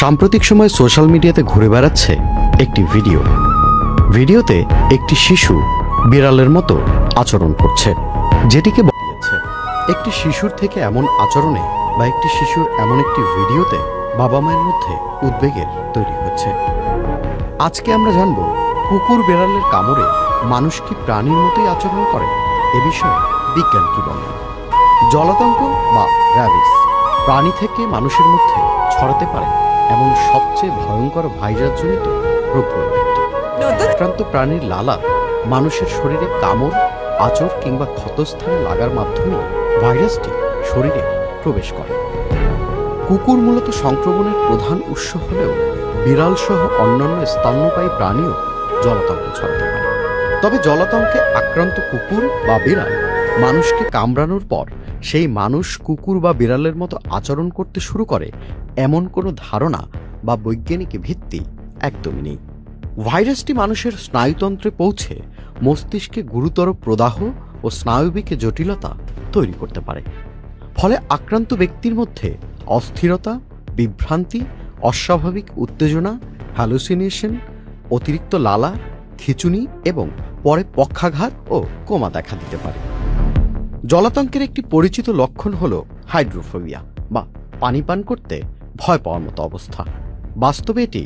সাম্প্রতিক সময়ে সোশ্যাল মিডিয়াতে ঘুরে বেড়াচ্ছে একটি ভিডিওতে একটি শিশু বিড়ালের মতো আচরণ করছে, যেটিকে বলিয়েছে একটি শিশুর থেকে এমন আচরণে বা একটি শিশুর এমন একটি ভিডিওতে বাবা মায়ের মধ্যে উদ্বেগের তৈরি হচ্ছে। আজকে আমরা জানব কুকুর বিড়ালের কামড়ে মানুষ কি প্রাণীর মতোই আচরণ করে, এ বিষয়ে বিজ্ঞান কি বলে। জলাতঙ্ক বা র্যাবিস প্রাণী থেকে মানুষের মধ্যে ছড়াতে পারে এমন সবচেয়ে ভয়ঙ্কর ভাইরাসজনিত রোগগুলোর একটি। আক্রান্ত প্রাণীর লালা মানুষের শরীরে কামড়, আঁচড় কিংবা ক্ষতস্থানে লাগার মাধ্যমে ভাইরাসটি শরীরে প্রবেশ করে। কুকুর মূলত সংক্রমণের প্রধান উৎস হলেও বিড়াল সহ অন্যান্য স্তন্যপায়ী প্রাণীও জলাতঙ্ক ছড়াতে পারে। তবে জলাতঙ্কে আক্রান্ত কুকুর বা বিড়াল মানুষকে কামড়ানোর পর সেই মানুষ কুকুর বা বিড়ালের মতো আচরণ করতে শুরু করে এমন কোনো ধারণা বা বৈজ্ঞানিক ভিত্তি একদমই নেই। ভাইরাসটি মানুষের স্নায়ুতন্ত্রে পৌঁছে মস্তিষ্কে গুরুতর প্রদাহ ও স্নায়বিক জটিলতা তৈরি করতে পারে। ফলে আক্রান্ত ব্যক্তির মধ্যে অস্থিরতা, বিভ্রান্তি, অস্বাভাবিক উত্তেজনা, হ্যালুসিনেশন, অতিরিক্ত লালা, খিঁচুনি এবং পরে পক্ষাঘাত ও কোমা দেখা দিতে পারে। জলাতঙ্কের একটি পরিচিত লক্ষণ হল হাইড্রোফোবিয়া বা পানি পান করতে ভয় পাওয়ার মতো অবস্থা। বাস্তবে এটি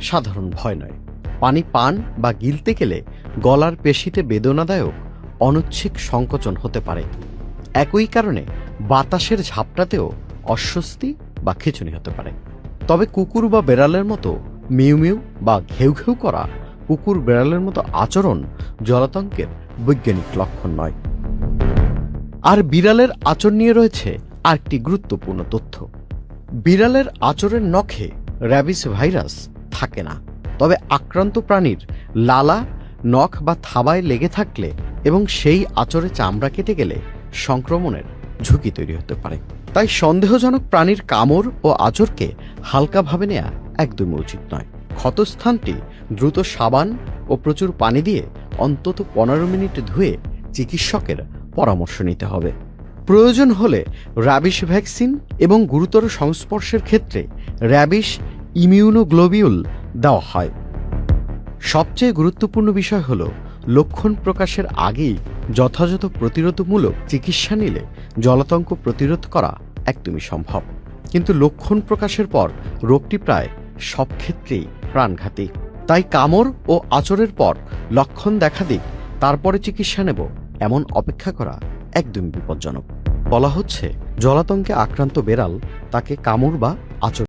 সাধারণ ভয় নয়। পানি পান বা গিলতে গেলে গলার পেশিতে বেদনাদায়ক অনৈচ্ছিক সংকোচন হতে পারে। একই কারণে বাতাসের ঝাপটাতেও অস্বস্তি বা খিঁচুনি হতে পারে। তবে কুকুর বা বেড়ালের মতো মিউ মিউ বা ঘেউ ঘেউ করা কুকুর বেড়ালের মতো আচরণ জলাতঙ্কের বৈজ্ঞানিক লক্ষণ নয়। আর বিড়ালের আচরণ নিয়ে রয়েছে আরেকটি গুরুত্বপূর্ণ তথ্য। বিড়ালের আচরণের নখে র্যাবিস ভাইরাস থাকে না, তবে আক্রান্ত প্রাণীর লালা, নখ বা থাবায় লেগে থাকলে এবং সেই আচরে চামড়া কেটে গেলে সংক্রমণের ঝুঁকি তৈরি হতে পারে। তাই সন্দেহজনক প্রাণীর কামড় ও আচরকে হালকাভাবে নেওয়া একদমই উচিত নয়। ক্ষতস্থানটি দ্রুত সাবান ও প্রচুর পানি দিয়ে অন্তত 15 মিনিট ধুয়ে চিকিৎসকের পরামর্শ নিতে হবে। প্রয়োজন হলে র্যাবিস ভ্যাকসিন এবং গুরুতর সংস্পর্শের ক্ষেত্রে র্যাবিস ইমিউনোগ্লোবিউল দেওয়া হয়। সবচেয়ে গুরুত্বপূর্ণ বিষয় হল লক্ষণ প্রকাশের আগেই যথাযথ প্রতিরোধমূলক চিকিৎসা নিলে জলাতঙ্ক প্রতিরোধ করা একদমই সম্ভব। কিন্তু লক্ষণ প্রকাশের পর রোগটি প্রায় সব ক্ষেত্রেই প্রাণঘাতী। তাই কামড় ও আচরের পর লক্ষণ দেখা দিক তারপরে চিকিৎসা নেব এমন অপেক্ষা করা একদমই বিপজ্জনক। বলা হচ্ছে জলাতঙ্কে আক্রান্ত বেড়াল তাকে কামড় বা আচর